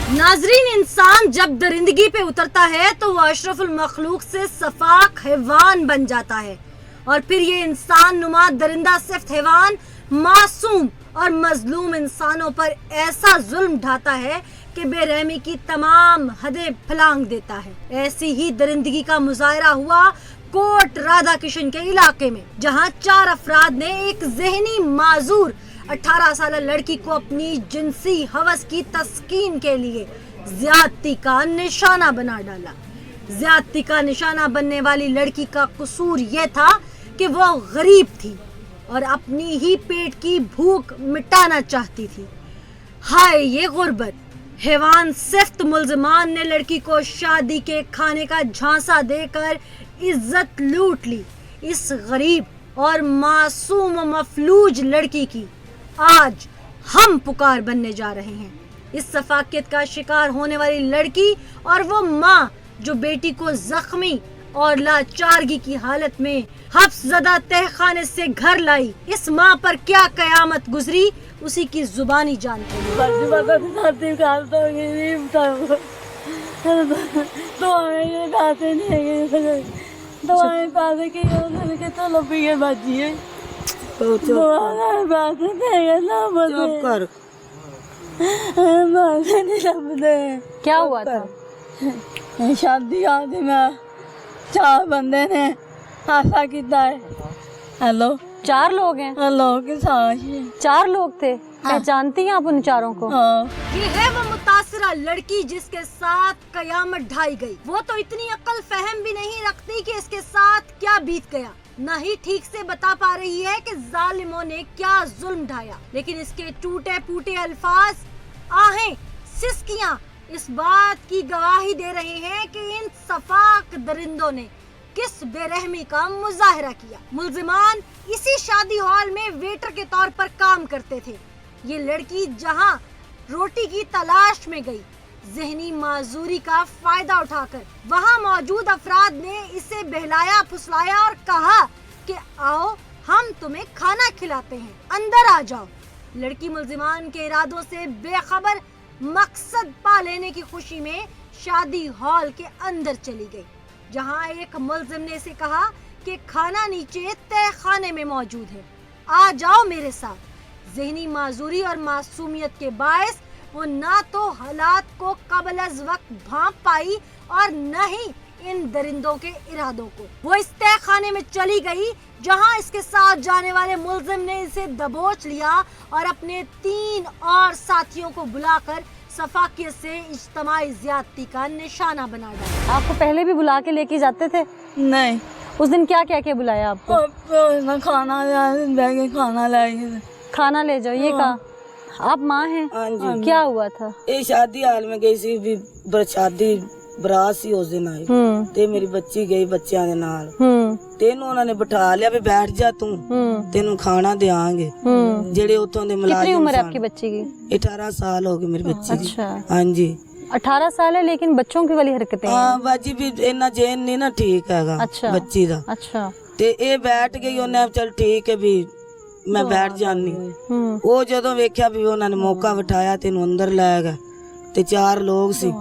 नाजरीन, इंसान जब दरिंदगी पे उतरता है तो वो अशरफुल मखलूक से सफाक हैवान बन जाता है और फिर ये इंसान नुमा दरिंदा सिर्फ हैवान मासूम और मजलूम इंसानों पर ऐसा जुल्म ढाता है कि बेरहमी की तमाम हदें फलांग देता है। ऐसी ही दरिंदगी का मुजाहरा हुआ कोट राधा किशन के इलाके में, जहां 4 अफराद ने एक जहनी माजूर 18 साल लड़की को अपनी जिनसी हवस की तस्कीन के लिए ज्यादती का निशाना बना डाला। ज्यादती का निशाना बनने वाली लड़की का कसूर यह था कि वो गरीब थी और अपनी ही पेट की भूख मिटाना चाहती थी। हाय ये गुर्बत! हैवान सिफ्त मुल्जिमान ने लड़की को शादी के खाने का झांसा देकर इज्जत लूट ली। इस गरीब और मासूम मफलूज लड़की की आज हम पुकार बनने जा रहे हैं। इस सफाकियत का शिकार होने वाली लड़की और वो माँ जो बेटी को जख्मी और लाचारगी की हालत में हफ्ज़दा तहखाने से घर लाई, इस माँ पर क्या कयामत गुजरी उसी की जुबानी जानते हैं। क्या हुआ था? शादी आदि में 4 बंदे ने हासा किया है। हेलो, 4 लोग हैं? हेलो के साथ 4 लोग थे। पहचानती हैं आप उन चारों को? ये है वो मुतासिरा लड़की जिसके साथ कयामत ढाई गई। वो तो इतनी अक्ल फहम भी नहीं रखती कि इसके साथ क्या बीत गया, न ही ठीक से बता पा रही है कि जालिमों ने क्या जुल्म ढाया। लेकिन इसके टूटे फूटे अल्फाज, आहें, सिसकियां इस बात की गवाही दे रहे हैं कि इन सफाक दरिंदों ने किस बेरहमी का मुजाहरा किया। मुल्जिमान इसी शादी हॉल में वेटर के तौर पर काम करते थे। ये लड़की जहां रोटी की तलाश में गई, जहनी माजूरी का फायदा उठाकर वहां मौजूद अफराद ने इसे बहलाया फुसलाया और कहा कि आओ हम तुम्हें खाना खिलाते हैं, अंदर आ जाओ। लड़की मुल्जिमान के इरादों से बेखबर मकसद पा लेने की खुशी में शादी हॉल के अंदर चली गई, जहां एक मुल्जिम ने इसे कहा कि खाना नीचे तहखाने में मौजूद है, आ जाओ मेरे साथ। जहनी माजूरी और मासूमियत के बायस वो ना तो हालात को कबल अज वक्त भांप पाई और न ही इन दरिंदों के इरादों को। वो इस तहखाने में चली गई जहां इसके साथ जाने वाले मुल्जिम ने इसे दबोच लिया और अपने 3 और साथियों को बुलाकर सफाकियत से इज्तिमाई ज्यादती का निशाना बना डाला। आपको पहले भी बुला के लेके जाते थे? नहीं, उस दिन क्या क्या बुलाया आपको? खाना ले जाओ, ये कहा? आप माँ हैं? हाँ जी। क्या हुआ था? ये शादी हाल में गई सी भी शादी बरात सी उस दिन आई ते मेरी बच्ची गई बच्चों के नाल तेनू उन्होंने बिठा लिया भी बैठ जा तू तेनू खाना देंगे। जेड़े उतों दे मुलाजिम। कितनी उम्र है आपकी बच्ची की? 18 साल हो गई मेरी बच्ची की। अच्छा। हाँ जी, 18 साल है लेकिन बच्चों की वाली हरकतें। हाँ बाजी भी इन्ना जेन नहीं ना ठीक है। अच्छा। बच्ची दा। अच्छा। ते ये बैठ गई उन्हें चल ठीक है भी मैं बैठ जानी। वो जदों वेख्या भी उन्होंने मौका बिठाया तेनू अंदर लै गए ते 4 लोग सी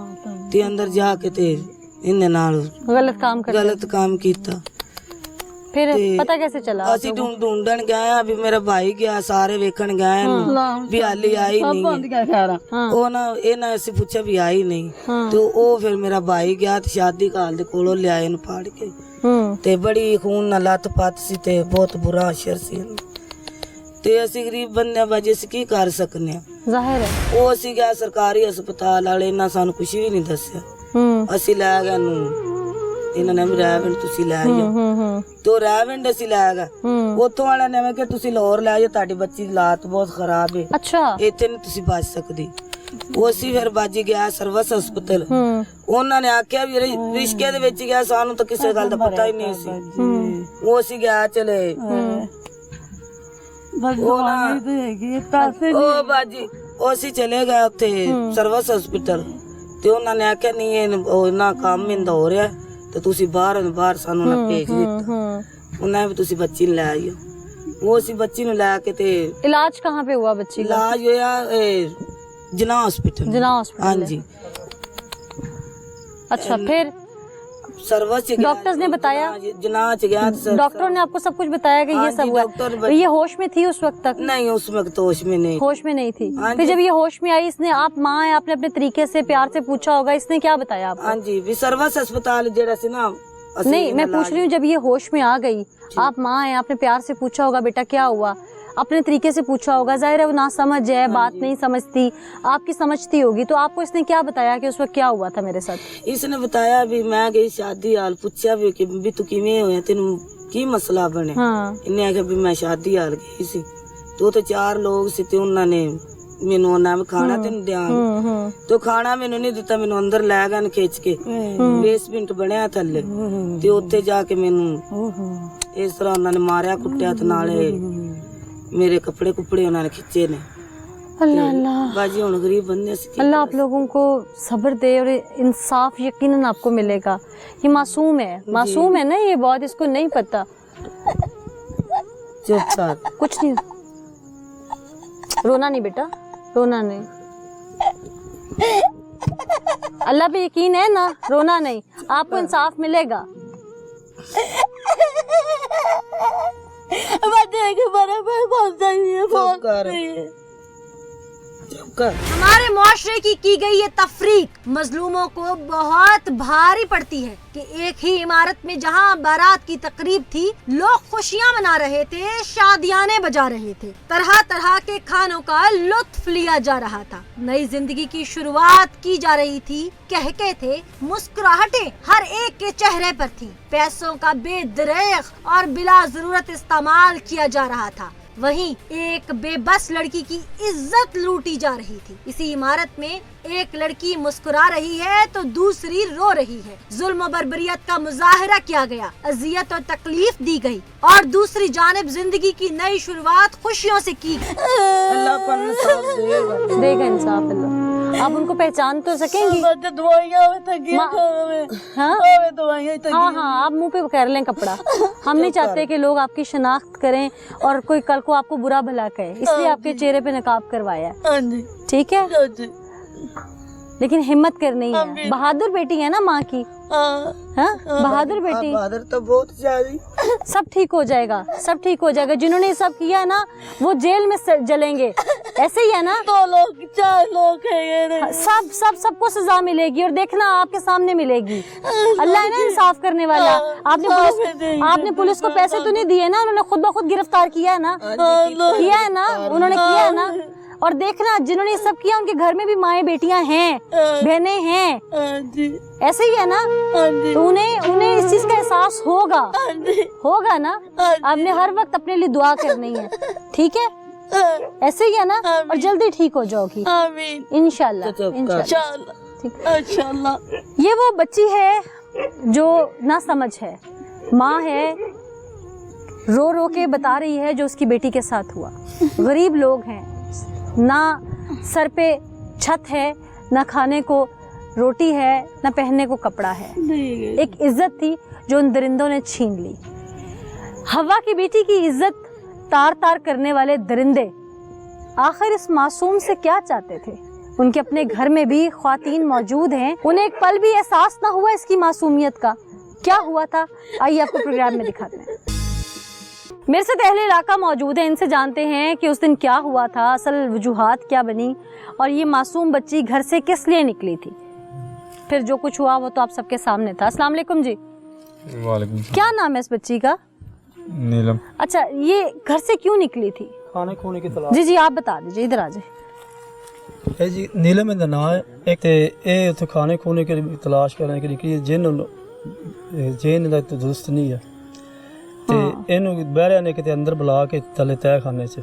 ते अंदर जाके ते इन्ने नाल गलत काम कीता। फिर पता कैसे चला? असी ढूंढन गए भी मेरा भाई गया, सारे वेखन गए भी हाली आई नहीं। ओ ना ए ना असी पूछा भी आई नहीं तो ओ फिर मेरा भाई गया ते शादी काल दे कोलों ले आए फाड़ के ते बड़ी खून ना लत पत सी ते बहुत बुरा असर सी ते असी गरीब बंदे बाजी असी की कर सकने। जाहिर है ਉਹ ਅਸੀਂ ਗਿਆ ਸਰਕਾਰੀ ਹਸਪਤਾਲ ਵਾਲੇ ਇਹਨਾਂ ਸਾਨੂੰ ਕੁਝ ਵੀ ਨਹੀਂ ਦੱਸਿਆ। ਅਸੀਂ ਲੈ ਗਏ ਨੂੰ ਇਹਨਾਂ ਨੇ ਵੀ ਰੈਵਿੰਡ ਤੁਸੀਂ ਲੈ ਜਾਓ ਤੋ ਰੈਵਿੰਡ ਅਸੀਂ ਲੈ ਗਏ। ਉੱਥੋਂ ਵਾਲਿਆਂ ਨੇ ਕਿਹਾ ਤੁਸੀਂ ਲਾਹੌਰ ਲੈ ਜਾਓ, ਤੁਹਾਡੀ ਬੱਚੀ ਦੀ ਹਾਲਤ ਬਹੁਤ ਖਰਾਬ ਹੈ, ਅੱਛਾ ਇੱਥੇ ਨਹੀਂ ਤੁਸੀਂ ਬਚ ਸਕਦੀ। ਉਹ ਅਸੀਂ ਫਿਰ ਬਾਜੀ ਗਿਆ ਸਰਵਿਸ ਹਸਪਤਾਲ। ਉਹਨਾਂ ਨੇ ਆਖਿਆ ਵੀ ਰਿਸ਼ਕੇ ਦੇ ਵਿੱਚ ਗਿਆ, ਸਾਨੂੰ ਤਾਂ ਕਿਸੇ ਗੱਲ ਦਾ ਪਤਾ ਹੀ ਨਹੀਂ ਸੀ। ਉਹ ਅਸੀਂ ਗਿਆ ਚਲੇ ਉਹ ਬਾਜੀ ਅਸੀਂ ਚਲੇ ਗਏ ਉੱਥੇ ਸਰਵਿਸ ਹਸਪਤਾਲ ਤੇ ਉਹਨਾਂ ਨੇ ਆਖਿਆ ਨਹੀਂ ਇਹਨਾਂ ਕੰਮ ਇੰਦਾ ਹੋ ਰਿਹਾ ਤੇ ਤੁਸੀਂ ਬਾਹਰ ਸਾਨੂੰ ਨਾ ਭੇਜ ਦਿੱਤਾ। ਉਹਨਾਂ ਨੇ ਤੁਸੀਂ ਬੱਚੀ ਲੈ ਆਇਓ। ਉਹ ਅਸੀਂ ਬੱਚੀ ਨੂੰ ਲੈ ਕੇ ਤੇ इलाज कहाँ पे हुआ बच्ची का? इलाज होया जना हॉस्पिटल। जिला हॉस्पिटल हाँ है। जी। अच्छा, फिर सर्वस डॉक्टर्स ने बताया? जना च गया तो डॉक्टरों ने आपको सब कुछ बताया कि हाँ ये जी, सब हुआ डॉक्टर है? तो ये होश में थी उस वक्त तक? नहीं, उस वक्त होश में नहीं। होश में नहीं थी। हाँ फिर जी। जब ये होश में आई, इसने, आप माँ है, आपने अपने तरीके से प्यार से पूछा होगा, इसने क्या बताया आपको? हाँ जी, भी सर्वस अस्पताल जेड़ा से ना असली नहीं, मैं पूछ रही हूँ, जब ये होश में आ गई, आप माँ है, आपने प्यार से पूछा होगा बेटा क्या हुआ, अपने तरीके से पूछा होगा, जाहिर है वो ना समझ है, बात नहीं समझती, आपकी समझती होगी, तो आपको इसने क्या बताया कि उस वक्त क्या हुआ था मेरे साथ? इसने बताया भी मैं गई शादी हाल, पूछा भी तू किवें होया, तेन की मसला बने? हाँ। इन्हें आख्या भी मैं शादी हाल गई सी, तो 4 लोग सी ते उन्होंने मैनू उन्हें खाना तेन दिया, तो खाना मैनू नहीं दिता, मैनू अंदर लै गए खिंच के, बेसमेंट बनया थले, ते उत्थे जाके मैनू इस तरह उन्होंने मारिया कुटिया, ते नाले मेरे कपड़े कुपड़े उन्होंने खिंचे ने। अल्लाह अल्लाह, बाजी हुण गरीब बंदे सी। अल्लाह आप लोगों को सब्र दे और इंसाफ यकीनन आपको मिलेगा। ये मासूम है, मासूम है ना ये बहुत, इसको नहीं पता। चुप कर, कुछ नहीं, रोना नहीं बेटा, रोना नहीं, अल्लाह पे यकीन है ना, रोना नहीं, आपको इंसाफ मिलेगा। बच्चे के बराबर कौन सा ये चुप कर, चुप कर। हमारे मुआशरे की गई ये तफरीक मजलूमों को बहुत भारी पड़ती है कि एक ही इमारत में जहां बारात की तकरीब थी, लोग खुशियां मना रहे थे, शादियाने बजा रहे थे, तरह तरह के खानों का लुत्फ लिया जा रहा था, नई जिंदगी की शुरुआत की जा रही थी, कहके थे, मुस्कुराहटें हर एक के चेहरे पर थी, पैसों का बेदरेग और बिला जरूरत इस्तेमाल किया जा रहा था। वहीं एक बेबस लड़की की इज्जत लूटी जा रही थी। इसी इमारत में एक लड़की मुस्कुरा रही है तो दूसरी रो रही है। जुल्म और बर्बरियत का मुजाहरा किया गया, अजियत और तकलीफ दी गई और दूसरी जानिब जिंदगी की नई शुरुआत खुशियों से की गई। अल्लाह पर इंसाफ देगा, देगा इंसाफ अल्लाह। आप उनको पहचान तो सकेंगी? हाँ हाँ, आप मुंह पे कर लें कपड़ा, हम नहीं चाहते कि लोग आपकी शनाख्त करें और कोई कल को आपको बुरा भला कहे, इसलिए आपके चेहरे पे नकाब करवाया है, ठीक है? लेकिन हिम्मत करनी है, बहादुर बेटी है ना माँ की, हाँ बहादुर बेटी, बहादुर तो बहुत ज्यादा। सब ठीक हो जाएगा, सब ठीक हो जाएगा। जिन्होंने ये सब किया है ना, वो जेल में जलेंगे, ऐसे ही है ना? 2 लोग 4 लोग हैं, सबको सजा मिलेगी और देखना आपके सामने मिलेगी। अल्लाह है ना इंसाफ करने वाला। आपने पुलिस को पैसे तो नहीं दिए ना, उन्होंने खुद ब खुद गिरफ्तार किया है ना, किया है ना, उन्होंने किया है ना। और देखना जिन्होंने ये सब किया उनके घर में भी माएँ बेटियां हैं, बहनें हैं, ऐसे ही है ना, तो उन्हें इस चीज का एहसास होगा ना। आपने हर वक्त अपने लिए दुआ करनी है, ठीक है? ऐसे ही है ना, और जल्दी ठीक हो जाओगी इंशाल्लाह, इंशाल्लाह। ये वो बच्ची है जो ना समझ है, माँ है, रो रो के बता रही है जो उसकी बेटी के साथ हुआ। गरीब लोग हैं, ना सर पे छत है, ना खाने को रोटी है, ना पहनने को कपड़ा है। एक इज्जत थी जो उन दरिंदों ने छीन ली। हवा की बेटी की इज्जत तार तार करने वाले दरिंदे आखिर इस मासूम से क्या चाहते थे? उनके अपने घर में भी ख्वातीन मौजूद हैं, उन्हें एक पल भी एहसास ना हुआ इसकी मासूमियत का। क्या हुआ था, आइए आपको प्रोग्राम में दिखाते हैं। मेरे साथ अहले इलाका मौजूद है, इनसे जानते हैं कि उस दिन क्या हुआ था, असल वजूहात क्या बनी और ये मासूम बच्ची घर से किस लिए निकली थी। फिर जो कुछ हुआ वो तो आप सबके सामने था। अस्सलाम वालेकुम जी। वालेकुम। क्या नाम है इस बच्ची का? नीलम। अच्छा, ये घर से क्यों निकली थी? खाने खोने की तलाश। जी आप बता दीजिए, इधर आ जाए। जी नीलम ਦਾ ਨਾਂ ਹੈ ਇੱਕ ਤੇ ਇਹ ਉੱਥੇ ਖਾਣੇ ਖੋਣੇ की तलाश करने के लिए ਜਿੰਨ ਦਾ ਦੁਰਸਤ ਨਹੀਂ ਹੈ ਤੇ ਇਹਨੂੰ ਬਹਿਰਿਆ ਨੇ ਕਿਤੇ ਅੰਦਰ ਬੁਲਾ ਕੇ ਥੱਲੇ ਤਹਿਖਾਨੇ 'ਚ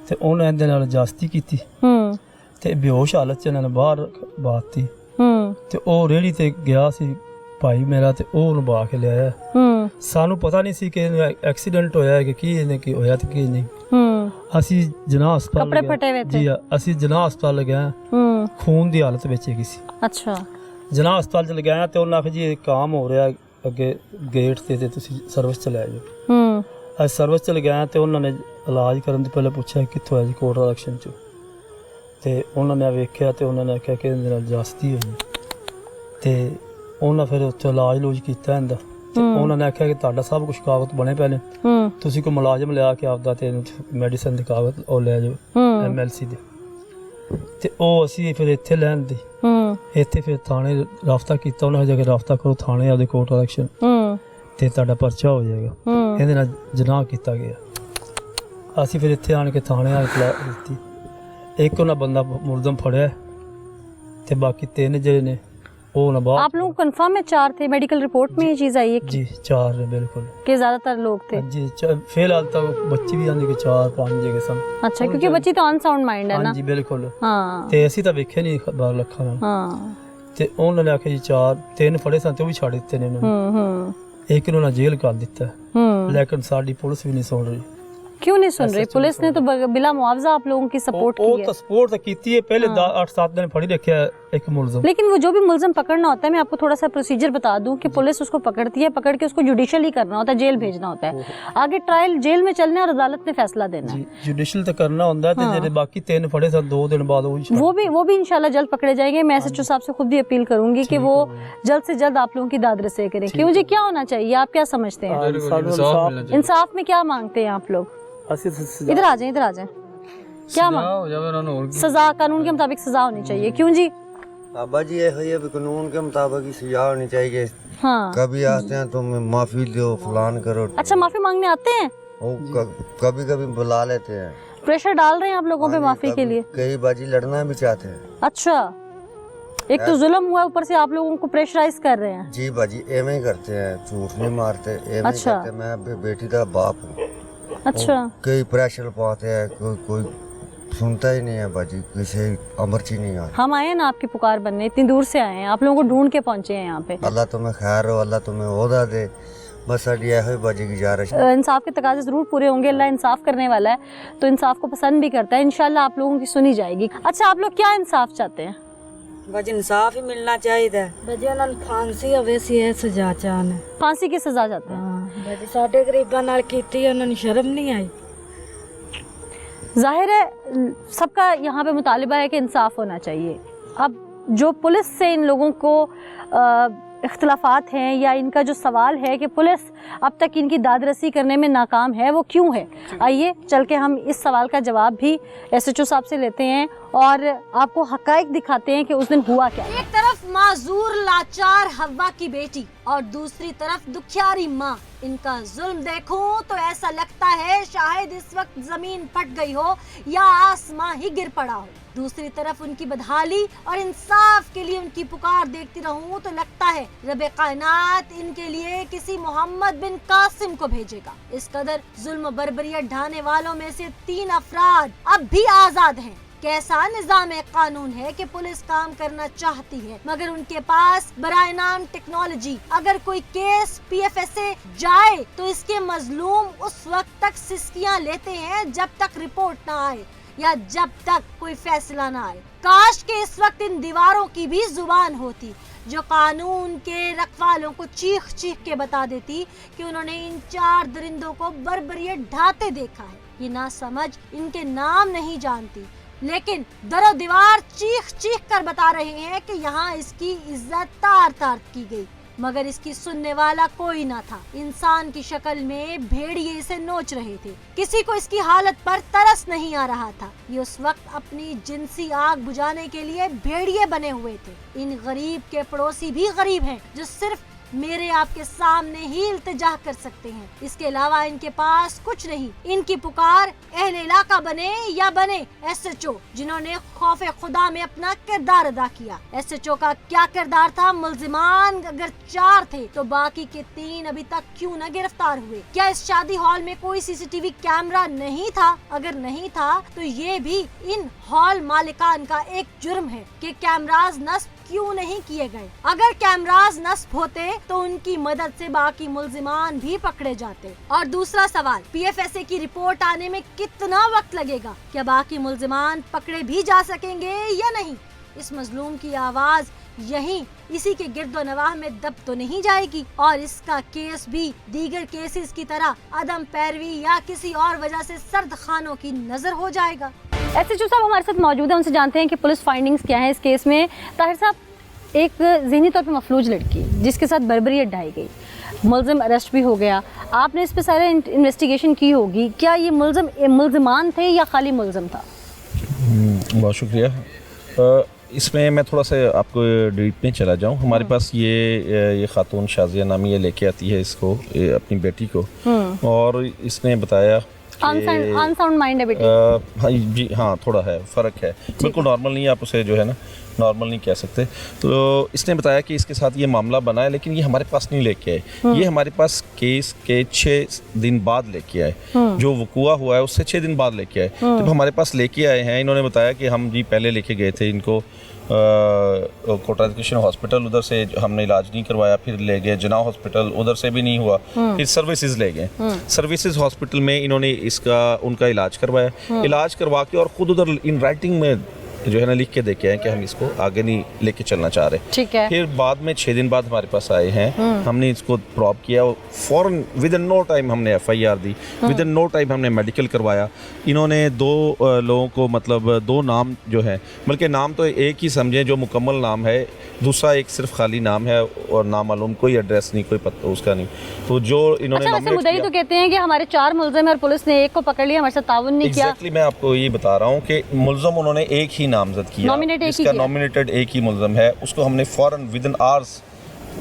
ਤੇ ਉਹਨੇ ਇਹਦੇ ਨਾਲ ਜਾਸਤੀ ਕੀਤੀ ਤੇ ਬੇਹੋਸ਼ ਹਾਲਤ 'ਚ ਇਹਨਾਂ ਨੇ ਬਾਹਰ ਬਾਤੀ ਤੇ ਉਹ ਰੇੜੀ ਤੇ ਗਿਆ ਸੀ ਭਾਈ ਮੇਰਾ ਤੇ ਉਹ ਉਹਨੂੰ ਬਾ ਕੇ ਲਿਆਇਆ। ਸਾਨੂੰ ਪਤਾ ਨਹੀਂ ਸੀ ਕਿ ਐਕਸੀਡੈਂਟ ਹੋਇਆ ਹੈ ਕਿ ਕੀ ਇਹਨੇ ਕੀ ਹੋਇਆ ਤੇ ਕੀ ਨਹੀਂ। ਅਸੀਂ ਜਨਾਹ ਹਸਪਤਾਲ कपड़े फटे हुए थे? जी ਅਸੀਂ ਜਨਾਹ ਹਸਪਤਾਲ ਗਏ, ਖੂਨ ਦੀ ਹਾਲਤ ਵਿੱਚ ਹੈਗੀ ਸੀ। अच्छा। ਜਨਾਹ ਹਸਪਤਾਲ ਚ ਲਗਾਇਆ ਤੇ ਉਹਨਾਂ ਆਖਿਆ ਜੀ ਇਹ ਕੰਮ ਹੋ ਰਿਹਾ ਅੱਗੇ ਗੇਟ ਤੇ ਤੁਸੀਂ ਸਰਵਿਸ ਚ ਲੈ ਜਾਓ। ਅਸੀਂ ਸਰਵਿਸ ਚ ਲਗਾਇਆ ਤੇ ਉਹਨਾਂ ਨੇ ਇਲਾਜ ਕਰਨ ਤੋਂ ਪਹਿਲਾਂ ਪੁੱਛਿਆ ਕਿੱਥੋਂ ਹੈ ਜੀ, ਕੋਟ ਇਲੈਕਸ਼ਨ ਚ। ਤੇ ਉਹਨਾਂ ਨੇ ਵੇਖਿਆ ਤੇ ਉਹਨਾਂ ਨੇ ਆਖਿਆ ਕਿ ਇਹਦੇ ਨਾਲ ਜਾਸਤੀ ਹੋਈ ਤੇ ਉਹਨਾਂ ਫਿਰ ਉੱਥੇ ਇਲਾਜ ਲੂਜ ਕੀਤਾ ਇਹਦਾ ਤੇ ਉਹਨਾਂ ਨੇ ਆਖਿਆ ਕਿ ਤੁਹਾਡਾ ਸਭ ਕੁਝ ਕਾਗਜ਼ ਬਣੇ ਪਹਿਲੇ ਤੁਸੀਂ ਕੋਈ ਮੁਲਾਜ਼ਮ ਲਿਆ ਕੇ ਆਪਦਾ ਤੇ ਮੈਡੀਸਨ ਦੇ ਕਾਗਜ਼ ਉਹ ਲੈ ਜਾਓ MLC ਦੇ ਤੇ ਉਹ ਅਸੀਂ ਫਿਰ ਇੱਥੇ ਲੈਣ ਦੀ ਇੱਥੇ ਫਿਰ ਥਾਣੇ ਰਾਬਤਾ ਕੀਤਾ ਉਹਨਾਂ ਨੇ, ਜਾ ਕੇ ਰਾਬਤਾ ਕਰੋ ਥਾਣੇ ਆਪਦੇ ਕੋਰਟ ਐਕਸ਼ਨ ਤੇ ਤੁਹਾਡਾ ਪਰਚਾ ਹੋ ਜਾਏਗਾ। ਇਹਦੇ ਨਾਲ ਜਨਾਹ ਕੀਤਾ ਗਿਆ। ਅਸੀਂ ਫਿਰ ਇੱਥੇ ਆਣ ਕੇ ਥਾਣੇ ਆ ਇਤਲਾਹ ਦਿੱਤੀ। ਇੱਕ ਉਹਨਾਂ ਬੰਦਾ ਮੁਲਜ਼ਮ ਫੜਿਆ ਤੇ ਬਾਕੀ 3 ਜਿਹੜੇ ਨੇ ਉਹ ना बात। आप लोग कंफर्म है 4 थे? मेडिकल रिपोर्ट में ये चीज आई है जी 4 है बिल्कुल कि ज्यादातर लोग थे? जी फिलहाल तो बच्ची भी आंदी के 4-5 जगह सन। अच्छा, क्योंकि बच्ची तो अनसाउंड माइंड है ना। जी बिल्कुल। हाँ ते ਅਸੀਂ ਤਾਂ ਵੇਖਿਆ ਨਹੀਂ ਬਾਗ ਲੱਖਾਂ ਨਾਲ। हाँ ਤੇ ਉਹਨਾਂ ਨੇ ਆਖਿਆ ਜੀ 3 ਫੜੇ ਸਨ ਤੇ ਉਹ ਵੀ ਛੱਡ ਦਿੱਤੇ ਨੇ ਉਹਨਾਂ ਨੇ। ਇੱਕ ਨੂੰ ਨਾ ਜੇਲ੍ਹ ਕਰ ਦਿੱਤਾ ਲੇਕਿਨ ਸਾਡੀ ਪੁਲਿਸ ਵੀ ਨਹੀਂ ਸੁਣ ਰਹੀ। क्यों नहीं सुन रही? पुलिस ने तो बिला मुआवजा आप लोगों की सपोर्ट की है। तो सपोर्ट तो की है पहले 8-7 दिन फड़ी रखा है एक मुलजिम। लेकिन वो जो भी मुलजिम पकड़ना होता है, मैं आपको थोड़ा सा प्रोसीजर बता दूं कि पुलिस उसको पकड़ती है, पकड़ के उसको जुडिशियली करना होता है, जेल भेजना होता है, आगे ट्रायल जेल में चलना है और अदालत ने फैसला देना है। जुडिशियल तो करना होता है। जेडे बाकी 3 फड़े सन 2 दिन बाद वो भी इंशाल्लाह जल्द पकड़े जाएंगे। मैं SHO साहब से खुद भी अपील करूंगी कि वो जल्द से जल्द आप लोगों की दाद रसे करें। कि मुझे क्या होना चाहिए, आप क्या समझते हैं? इंसाफ में क्या मांगते हैं आप लोग? इधर आ जाएं। क्या सजा कानून के मुताबिक सजा होनी चाहिए। क्यों जी? बाबा जी ये है कानून के मुताबिक ही सजा होनी चाहिए। हाँ कभी आते हैं तो माफी दो फलान करो। अच्छा, माफी मांगने आते हैं? कभी कभी बुला लेते हैं। प्रेशर डाल रहे हैं आप लोगों पे माफी के लिए? कई बाजी लड़ना भी चाहते हैं। अच्छा, एक तो जुल्म हुआ, ऊपर से आप लोगों को प्रेशराइज कर रहे हैं। जी बाजी एवं ही करते हैं, झूठ नहीं मारते, एवं ही अच्छा। करते। मैं बेटी का बाप हूँ। अच्छा, कई प्रेशर पाते हैं, कोई सुनता ही नहीं है बाजी, किसी अमर्ची नहीं आ। हम आए हैं ना आपकी पुकार बनने, इतनी दूर से आए हैं, आप लोगों को ढूंढ के पहुंचे हैं यहाँ पे। अल्लाह तुम्हें खैर हो, अल्लाह तुम्हें ओहदा दे, बस साड़ी यही बाजी की गुजारिश। इंसाफ के तकाजे जरूर पूरे होंगे, अल्लाह इंसाफ करने वाला है तो इंसाफ को पसंद भी करता है। इंशाल्लाह आप लोगों की सुनी जाएगी। अच्छा, आप लोग क्या इंसाफ चाहते हैं? बस इंसाफ ही मिलना चाहिए। बजे उन्होंने फांसी होवे सी है सजा चाहने। फांसी की सजा चाहते हैं? बजे साडे गरीबां नाल कीती उन्होंने शर्म नहीं आई। जाहिर है सबका यहाँ पे मुतालिबा है कि इंसाफ होना चाहिए। अब जो पुलिस से इन लोगों को इख्तलाफात हैं या इनका जो सवाल है कि पुलिस अब तक इनकी दादरसी करने में नाकाम है, वो क्यों है? आइए चल के हम इस सवाल का जवाब भी SHO साहब से लेते हैं और आपको हकाइक दिखाते हैं कि उस दिन हुआ क्या। एक तरफ माजूर लाचार हव्वा की बेटी और दूसरी तरफ दुखियारी माँ। इनका जुल्म देखूं तो ऐसा लगता है शायद इस वक्त जमीन फट गई हो या आसमां ही गिर पड़ा हो। दूसरी तरफ उनकी बदहाली और इंसाफ के लिए उनकी पुकार देखती रहूं तो लगता है रब कायनात इनके लिए किसी मोहम्मद बिन कासिम को भेजेगा। इस कदर जुल्म बर्बरियत ढाने वालों में से 3 अफराद अब भी आजाद हैं। कैसा निजाम कानून है कि पुलिस काम करना चाहती है मगर उनके पास बराए नाम टेक्नोलॉजी। अगर कोई केस PFSA जाए तो इसके मजलूम उस वक्त तक सिस्कियां लेते हैं जब तक रिपोर्ट ना आए या जब तक कोई फैसला ना आए। काश के इस वक्त इन दीवारों की भी जुबान होती जो कानून के रखवालों को चीख चीख के बता देती कि उन्होंने इन 4 दरिंदों को बर्बरियत ढाते देखा है। ये ना समझ इनके नाम नहीं जानती लेकिन दरो दीवार चीख चीख कर बता रहे हैं कि यहाँ इसकी इज्जत तार तार की गई मगर इसकी सुनने वाला कोई ना था। इंसान की शक्ल में भेड़िए इसे नोच रहे थे। किसी को इसकी हालत पर तरस नहीं आ रहा था। ये उस वक्त अपनी जिनसी आग बुझाने के लिए भेड़िए बने हुए थे। इन गरीब के पड़ोसी भी गरीब हैं जो सिर्फ मेरे आपके सामने ही इल्तिजा कर सकते हैं। इसके अलावा इनके पास कुछ नहीं। इनकी पुकार अहले इलाका बने या बने SHO जिन्होंने खौफे खुदा में अपना किरदार अदा किया। SHO का क्या किरदार था? मुल्जिमान अगर 4 थे तो बाकी के 3 अभी तक क्यों न गिरफ्तार हुए? क्या इस शादी हॉल में कोई CCTV कैमरा नहीं था? अगर नहीं था तो ये भी इन हॉल मालिकान का एक जुर्म है कि कैमराज नस्ब क्यों नहीं किए गए। अगर कैमराज नस्ब होते तो उनकी मदद से बाकी मुल्जिमान भी पकड़े जाते। और दूसरा सवाल, PFSA की रिपोर्ट आने में कितना वक्त लगेगा? क्या बाकी मुल्जिमान पकड़े भी जा सकेंगे या नहीं? इस मजलूम की आवाज यहीं इसी के गिरदो नवाह में दब तो नहीं जाएगी और इसका केस भी दीगर केसेस की तरह अदम पैरवी या किसी और वजह से सर्द खानों की नजर हो जाएगा। एसएचओ साहब हमारे साथ मौजूद हैं, उनसे जानते हैं कि पुलिस फाइंडिंग्स क्या है इस केस में। ताहिर साहब, एक ज़हनी तौर पे मफलूज लड़की जिसके साथ बर्बरियत ढाई गई, मुलजिम अरेस्ट भी हो गया, आपने इस पे सारे इन्वेस्टिगेशन की होगी, क्या ये मुलजिमान थे या खाली मुलजिम था? बहुत शुक्रिया। इसमें मैं थोड़ा सा आपको डीप में चला जाऊं। हमारे पास ये खातून शाजिया नामी ये लेके आती है इसको, अपनी बेटी को, और इसने बताया अनसाउंड माइंड है बेटी। हाँ जी, हाँ थोड़ा है, फ़र्क है, बिल्कुल नॉर्मल नहीं, आप उसे जो है ना नॉर्मल नहीं कह सकते। तो इसने बताया कि इसके साथ ये मामला बना है, लेकिन ये हमारे पास नहीं लेके आए, ये हमारे पास केस के 6 दिन बाद लेके आए। जो वक़ूआ हुआ है उससे 6 दिन बाद लेके आए। जब हमारे पास लेके आए हैं, इन्होंने बताया कि हम जी पहले लेके गए थे इनको कोटा एजुकेशन हॉस्पिटल, उधर से हमने इलाज नहीं करवाया, फिर ले गए जना हॉस्पिटल, उधर से भी नहीं हुआ, फिर सर्विसेज ले गए। सर्विसेज हॉस्पिटल में इन्होंने उनका इलाज करवाया, इलाज करवा के और ख़ुद उधर इन राइटिंग में जो है ना लिख के देके आए कि हम इसको आगे नहीं लेके चलना चाह रहे। ठीक है। फिर बाद में 6 दिन बाद हमारे पास आए हैं, हमने इसको प्रॉब किया, फौरन विद इन नो टाइम हमने FIR दी, विद इन नो टाइम हमने मेडिकल करवाया। इन्होंने 2 लोगों को, मतलब 2 नाम जो है, बल्कि नाम तो एक ही समझें जो मुकम्मल नाम है, दूसरा एक सिर्फ खाली नाम है और नामालूम, कोई एड्रेस नहीं, कोई पता उसका नहीं। तो जो इन्होंने अच्छा, वैसे मुद्दई तो कहते हैं कि हमारे 4 मुलजिम और पुलिस ने एक को पकड़ लिया, हमारे साथ ताउन नहीं किया। एग्जैक्टली, मैं आपको ये बता रहा हूँ कि मुलजम उन्होंने एक ही नामजद किया, इसका नॉमिनेटेड एक ही मुलजम है, उसको हमने फौरन विद इन आवर्स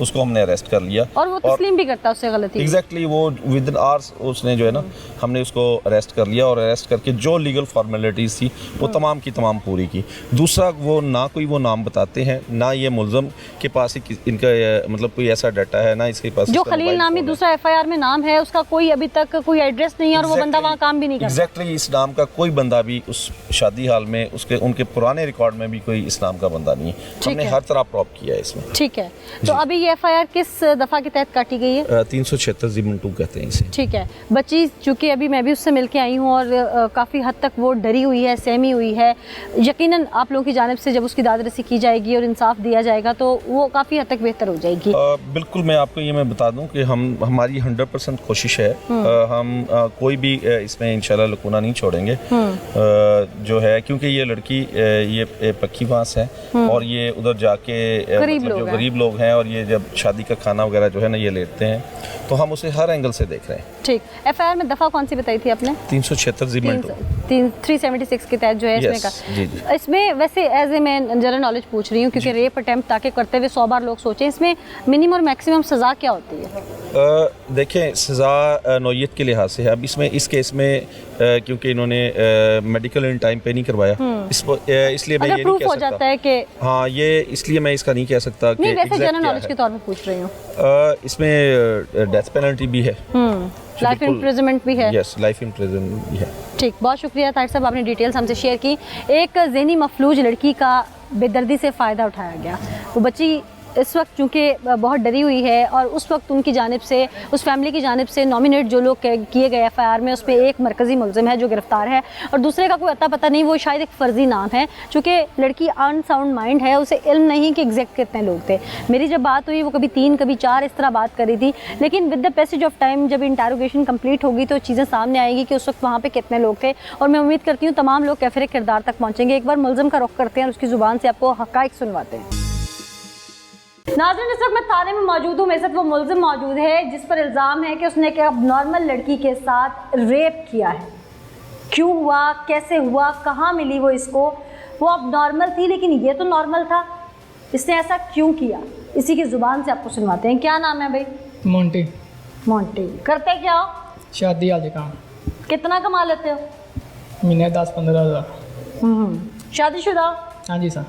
उसको हमने अरेस्ट कर लिया। और वो तस्लीम भी करता है उससे गलती। एग्जैक्टली, वो विद इन आवर्स उसने जो है ना, हमने उसको अरेस्ट कर लिया और अरेस्ट करके जो लीगल फॉर्मेलिटीज़ थी वो तमाम की तमाम पूरी की। दूसरा, वो ना कोई वो नाम बताते हैं, ना ये मुलजम के पास ही इनका मतलब कोई ऐसा डाटा है, ना इसके पास जो खलील नामी दूसरा FIR में नाम है, उसका कोई अभी तक कोई एड्रेस नहीं है और वो बंदा वहाँ काम भी नहीं करता। एग्जैक्टली, इस नाम का कोई बंदा भी उस शादी हाल में उनके पुराने रिकॉर्ड में भी कोई इस नाम का बंदा नहीं है। हमने हर तरह प्रॉप किया है इसमें। ठीक है, तो अभी ये FIR किस दफा के तहत काटी गई है? 376 ज़िमन 2 कहते हैं इसे। ठीक है। बच्ची चूँकि अभी मैं भी उससे मिलके आई हूँ और काफ़ी हद तक वो डरी हुई है, सहमी हुई है। यकीनन आप लोगों की जानिब से जब उसकी दाद रसी की जाएगी और इंसाफ दिया जाएगा तो वो काफ़ी हद तक बेहतर हो जाएगी। बिल्कुल, मैं आपको ये मैं बता दूं कि हमारी 100% कोशिश है, हम कोई भी इसमें इंशाल्लाह लुकूना नहीं छोड़ेंगे जो है, क्योंकि ये लड़की ये पक्की बांस है और ये उधर जाके मतलब जो गरीब लोग हैं और ये जब शादी का खाना वगैरह जो है ना ये लेते हैं, तो हम उसे हर एंगल से देख रहे हैं। ठीक। FIR में दफ़ा कौन सी बताई थी आपने? 376 ज़िमन 2 376 के तहत जो है इसमें का। इसमें वैसे एज ए मैं जनरल नॉलेज पूछ रही हूँ क्योंकि रेप अटेम्प्ट ताकि करते हुए 100 बार लोग सोचें, इसमें मिनिमम और मैक्सिमम सज़ा क्या होती है? देखें, सज़ा नौयत के लिहाज से है। अब इसमें इस केस में क्योंकि इन्होंने मेडिकल इन टाइम पे नहीं करवाया, इसलिए मैं ये नहीं कह सकता है कि हाँ, ये इसलिए मैं इसका नहीं कह सकता कि वैसे जनरल नॉलेज के तौर पे पूछ रही हूँ। इसमें डेथ पेनल्टी भी है, लाइफ इम्प्रिजनमेंट भी है। यस, लाइफ इम्प्रिजनमेंट भी है। ठीक, बहुत शुक्रिया ताहिर साहब, आपने डिटेल्स हमसे शेयर की। एक ज़हनी मफलूज लड़की का बेदर्दी से फ़ायदा उठाया गया। वो बच्ची इस वक्त चूँकि बहुत डरी हुई है और उस वक्त उनकी जानिब से, उस फैमिली की जानिब से नॉमिनेट जो लोग किए गए FIR में, उसमें एक मरकज़ी मुलजिम है जो गिरफ़्तार है और दूसरे का कोई अता पता नहीं, वो शायद एक फ़र्जी नाम है। चूँकि लड़की अनसाउंड माइंड है, उसे इल्म नहीं कि एग्जैक्ट कितने लोग थे। मेरी जब बात हुई वो कभी 3 कभी 4 इस तरह बात कर रही थी, लेकिन with the passage of time जब इंटेरोगेशन कंप्लीट होगी तो चीज़ें सामने आएंगी कि उस वक्त वहाँ पर कितने लोग थे। और मैं उम्मीद करती हूँ तमाम लोग कैफिर किरदार तक पहुँचेंगे। एक बार मुलजिम का रुख करते हैं और उसकी ज़ुबान से आपको हक़ाइक़ सुनवाते हैं। नाज़रीन, इस वक्त मैं थाने में मौजूद हूँ, मेरे साथ वो मुलजिम मौजूद है जिस पर इल्ज़ाम है कि उसने एक नॉर्मल लड़की के साथ रेप किया है। क्यों हुआ, कैसे हुआ, कहाँ मिली वो इसको? वो अब नॉर्मल थी लेकिन ये तो नॉर्मल था, इसने ऐसा क्यों किया? इसी की ज़ुबान से आपको सुनवाते हैं। क्या नाम है भाई? मोंटी। मोंटी। करते क्या हो? शादी वाले काम। कितना कमा लेते हो? महीने 10-15 हज़ार। शादीशुदा? हाँ जी सर।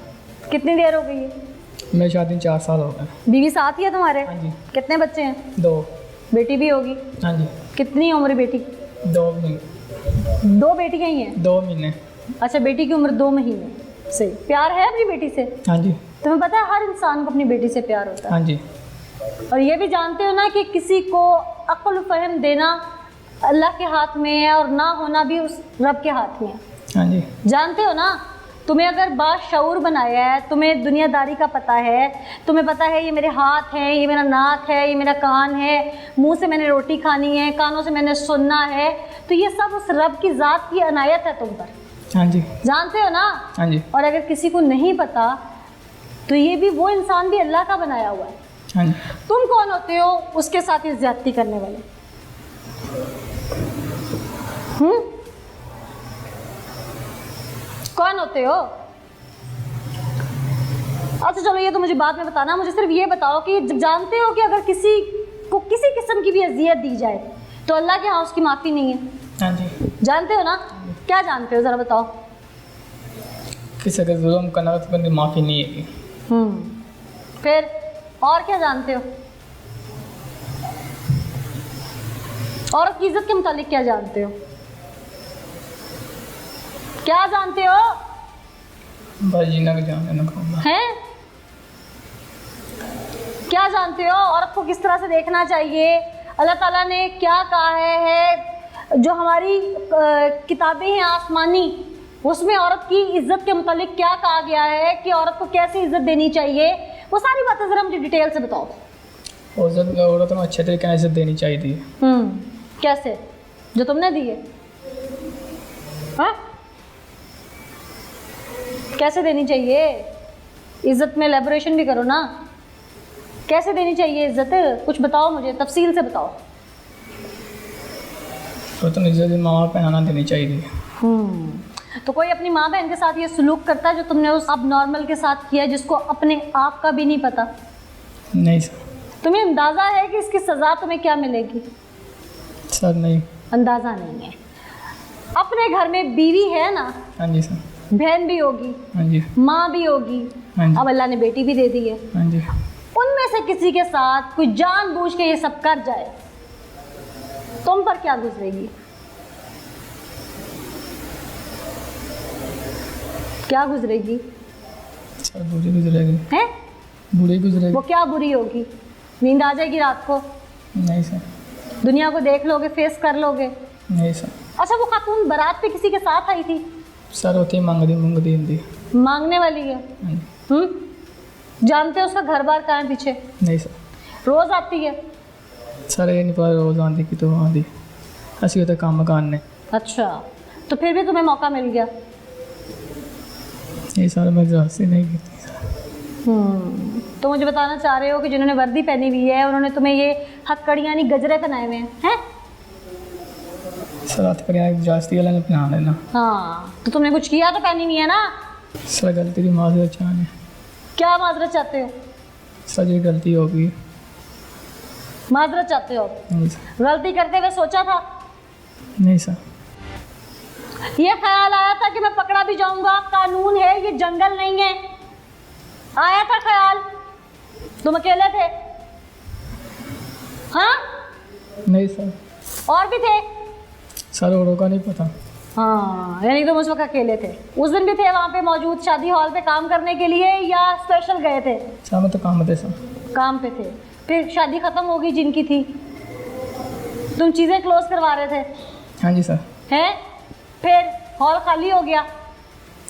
कितनी देर हो गई है? मेरी शादी 4 साल हो गए। बीवी साथ ही है तुम्हारे? हाँ जी। कितने बच्चे हैं? 2। बेटी भी होगी? हाँ जी। कितनी उम्र बेटी? 2 महीने। 2 बेटियाँ ही हैं? 2 महीने। अच्छा, बेटी की उम्र 2 महीने। सही। प्यार है अपनी बेटी से? हाँ जी। तुम्हें पता है हर इंसान को अपनी बेटी से प्यार होता है। हाँ जी। और ये भी जानते हो ना कि किसी को अक्ल फहम देना अल्लाह के हाथ में है और ना होना भी उस रब के हाथ में है। हाँ जी। जानते हो ना, तुम्हें अगर बाशऊर बनाया है, तुम्हें दुनियादारी का पता है, तुम्हें पता है ये मेरे हाथ हैं, ये मेरा नाक है, ये मेरा कान है, मुंह से मैंने रोटी खानी है, कानों से मैंने सुनना है, तो ये सब उस रब की ज़ात की अनायत है तुम पर। हाँ जी। जानते हो ना? हाँ जी। और अगर किसी को नहीं पता तो ये भी वो इंसान भी अल्लाह का बनाया हुआ है। हाँ जी। तुम कौन होते हो उसके साथ ये ज्यादती करने वाले? कौन होते हो? अच्छा चलो ये तो मुझे बाद में बताना, मुझे सिर्फ ये बताओ कि जब जानते हो कि अगर किसी को किसी किस्म की भी अजियत दी जाए तो अल्लाह के यहाँ उसकी माफ़ी नहीं है। हाँ जी। जानते हो ना? क्या जानते हो ज़रा बताओ। किसी का जुल्म करना तो बंदी माफ़ी नहीं है। फिर और क्या जानते हो? औरत की इज्जत के मुतालिक क्या जानते हो? क्या जानते हो? बस जीना का जान ना खाऊंगा। हैं? क्या जानते हो? औरत को किस तरह से देखना चाहिए? अल्लाह ताला ने क्या कहा है? जो हमारी किताबें हैं आसमानी, उसमें औरत की इज्जत के मुतालिक क्या कहा गया है कि औरत को कैसे इज्जत देनी चाहिए, वो सारी बातें ज़रा मुझे डिटेल से बताओ। औरत में अच्छे तरीके से इज्जत देनी चाहिए। कैसे? जो तुमने दी है? हाँ? कैसे देनी चाहिए? इज्जत में एलेबोरेशन भी करो ना। कैसे देनी चाहिए इज्जत? कुछ बताओ मुझे, तफसील से बताओ। तो इज्जत माँ बाप पे आना देनी चाहिए। तो कोई अपनी माँ बहन के साथ ये सलूक करता है जो तुमने उस अब नॉर्मल के साथ किया, जिसको अपने आप का भी नहीं पता? नहीं सर। तुम्हें अंदाज़ा है कि इसकी सज़ा तुम्हें क्या मिलेगी? सर नहीं। अंदाज़ा नहीं है। अपने घर में बीवी है ना? हाँ जी सर। बहन भी होगी, हाँ जी। माँ भी होगी, हाँ जी। अब अल्लाह ने बेटी भी दे दी है। हाँ जी। उनमें से किसी के साथ कोई जानबूझ के ये सब कर जाए, तुम पर क्या गुजरेगी? क्या गुजरेगी? सर बुरी गुजरेगी। हैं? बुरी गुजरेगी। वो क्या बुरी होगी? नींद आ जाएगी रात को? नहीं सर। दुनिया को देख लोगे, फेस कर लोगे? नहीं सर। अच्छा वो खातून बारात पे किसी के साथ आई थी? सर होती मंग दी हिंदी। मांगने वाली है? जानते हो उसका घर बार कहाँ है पीछे? नहीं सर। रोज आती है? सर ये नहीं पता रोज आती कि तो आती ऐसी होता काम मकान ने। अच्छा तो फिर भी तुम्हें मौका मिल गया? ये सर मैं जाती नहीं की थी सर। तो मुझे बताना चाह रहे हो कि जिन्होंने वर्दी पहनी हुई है उन्होंने तुम्हें ये हथकड़ियाँ यानी गजरे पहनाए हुए हैं? सर हाथ कर जास्ती वाला ने पहना लेना। हाँ तो तुमने कुछ किया तो पहनी हुई है ना? सर गलती की माजरत चाहने। क्या माजरत चाहते हो? सर ये गलती होगी। माजरत चाहते हो? नहीं सर। गलती करते हुए सोचा था? नहीं सर। ये ख्याल आया था कि मैं पकड़ा भी जाऊंगा, कानून है, ये जंगल नहीं है? आया था ख्याल? तुम अकेले थे? हाँ? नहीं सर। और भी थे? सर औरों का नहीं पता। हाँ यानी तुम उस वक्त अकेले थे? उस दिन भी थे वहाँ पे मौजूद शादी हॉल पे काम करने के लिए या स्पेशल गए थे? सर मैं तो काम थे सर। काम पे थे। फिर शादी खत्म हो गई जिनकी थी, तुम चीज़ें क्लोज करवा रहे थे? हाँ जी सर। हैं? फिर हॉल खाली हो गया?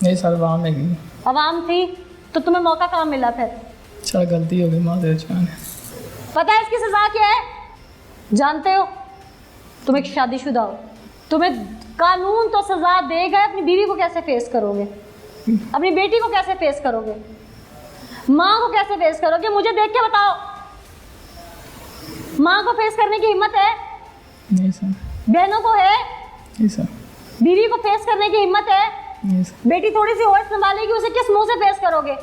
नहीं सर वहाँ में गई। आवाम थी तो तुम्हें मौका कहाँ मिला फिर? सर गलती हो गई माजरत चाहने। पता है इसकी सज़ा क्या है? जानते हो? तुम एक शादीशुदा हो, तुम्हें कानून तो सज़ा देगा, अपनी बीवी को कैसे फेस करोगे? अपनी बेटी को कैसे फेस करोगे? माँ को कैसे फेस करोगे? मुझे देख के बताओ। माँ को फेस करने की हिम्मत है? नहीं सर। बहनों को है? नहीं सर। बीवी को फेस करने की हिम्मत है? नहीं सर। बेटी थोड़ी सी होश संभालेगी, उसे किस मुंह से फेस करोगे?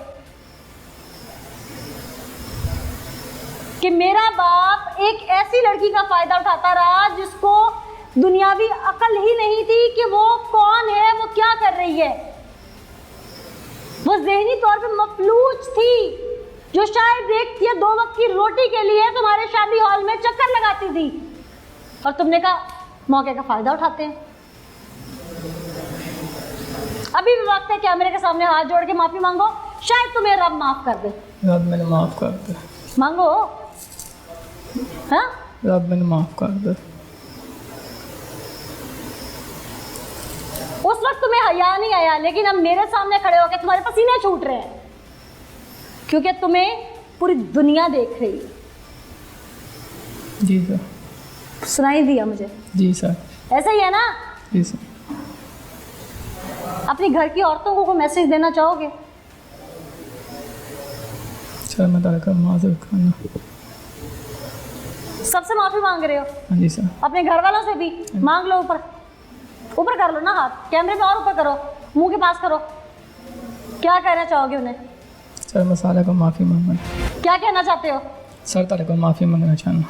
कि मेरा बाप एक ऐसी लड़की का फायदा उठाता रहा जिसको दुनियावी अकल ही नहीं थी कि वो कौन है, वो क्या कर रही है। वो ज़हनी तौर पे मफलूज थी, जो शायद एक या 2 वक्त की रोटी के लिए तुम्हारे शादी हॉल में चक्कर लगाती थी, और तुमने कहा मौके का फायदा उठाते हैं। अभी भी वक्त है कैमरे के सामने हाथ जोड़ के माफी मांगो, शायद तुम्हें रब माफ कर दे। रब मैंने माफ़ कर दे। मांगो। हाँ? रब मैंने माफ़ कर दे। उस वक्त तुम्हें हया नहीं आया, लेकिन अब मेरे सामने खड़े होकर तुम्हारे पसीने छूट रहे हैं क्योंकि तुम्हें पूरी दुनिया देख रही है। जी सर। सुनाई दिया मुझे? जी सर। ऐसा ही है ना? जी सर। अपने घर की औरतों को कोई मैसेज देना चाहोगे? सर मैं तारा का माजूर खाना। सबसे माफी मांग रहे हो? हाँ जी सर। अपने घर वालों से भी मांग लो। ऊपर ऊपर कर लो ना हाथ, कैमरे में और ऊपर करो, मुंह के पास करो। क्या कहना चाहोगे उन्हें? सर मैं सारा को माफ़ी मांगना। क्या कहना चाहते हो? सर तारा को माफ़ी मांगना चाहना।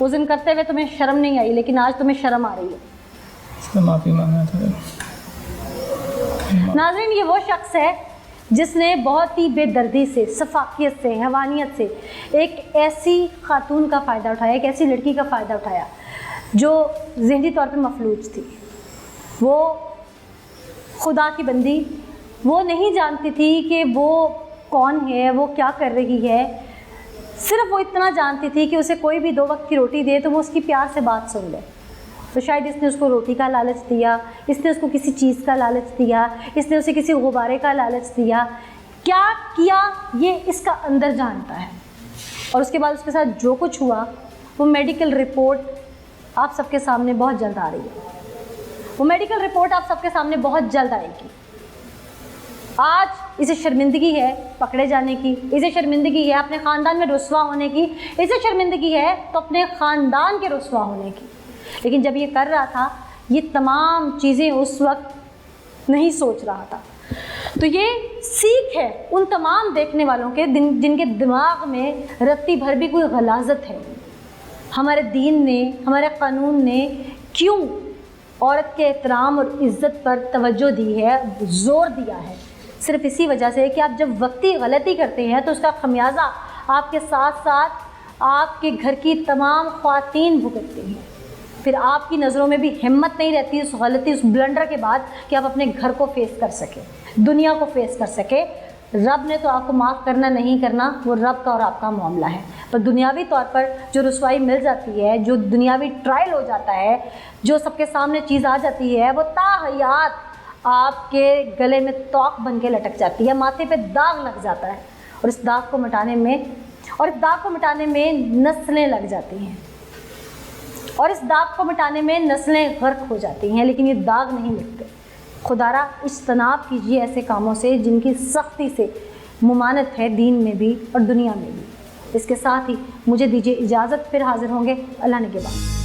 उस दिन करते हुए तुम्हें शर्म नहीं आई, लेकिन आज तुम्हें शर्म आ रही है। सर माफ़ी मांगना था। नाज़रीन, ये वो शख्स है जिसने बहुत ही बेदर्दी से, सफाकियत से, हैवानियत से एक ऐसी खातून का फ़ायदा उठाया, एक ऐसी लड़की का फ़ायदा उठाया जो ज़हनी तौर पे मफलूज थी। वो खुदा की बंदी, वो नहीं जानती थी कि वो कौन है, वो क्या कर रही है। सिर्फ वो इतना जानती थी कि उसे कोई भी 2 वक्त की रोटी दे तो वो उसकी प्यार से बात सुन ले। तो शायद इसने उसको रोटी का लालच दिया, इसने उसको किसी चीज़ का लालच दिया, इसने उसे किसी गुब्बारे का लालच दिया। क्या किया ये इसका अंदर जानता है। और उसके बाद उसके साथ जो कुछ हुआ, वो मेडिकल रिपोर्ट आप सबके सामने बहुत जल्द आ रही है। वो मेडिकल रिपोर्ट आप सबके सामने बहुत जल्द आएगी। आज इसे शर्मिंदगी है पकड़े जाने की, इसे शर्मिंदगी है अपने ख़ानदान में रुस्वा होने की, इसे शर्मिंदगी है तो अपने ख़ानदान के रुस्वा होने की। लेकिन जब ये कर रहा था, ये तमाम चीज़ें उस वक्त नहीं सोच रहा था। तो ये सीख है उन तमाम देखने वालों के जिनके दिमाग में रत्ती भर भी कोई गलाजत है। हमारे दीन ने, हमारे कानून ने क्यों औरत के एहतराम और इज़्ज़त पर तवज्जो दी है, ज़ोर दिया है? सिर्फ इसी वजह से कि आप जब वक्ती गलती करते हैं तो उसका खमियाजा आपके साथ साथ आपके घर की तमाम ख़वातीन भुगतती हैं। फिर आपकी नज़रों में भी हिम्मत नहीं रहती उस गलती, उस ब्लंडर के बाद कि आप अपने घर को फेस कर सके, दुनिया को फेस कर सके। रब ने तो आपको माफ़ करना नहीं करना, वो रब का और आपका मामला है। पर दुनियावी तौर पर जो रुसवाई मिल जाती है, जो दुनियावी ट्रायल हो जाता है, जो सबके सामने चीज़ आ जाती है, वो ताहयात आपके गले में तौक बन के लटक जाती है, माथे पे दाग लग जाता है। और इस दाग को मिटाने में नस्लें लग जाती हैं, और इस दाग को मिटाने में नस्लें गर्क हो जाती हैं। लेकिन ये दाग नहीं मिटते। खुदारा इज्तनाब कीजिए ऐसे कामों से जिनकी सख्ती से मुमानत है दीन में भी और दुनिया में भी। इसके साथ ही मुझे दीजिए इजाज़त, फिर हाजिर होंगे अल्लाह ने के बाद।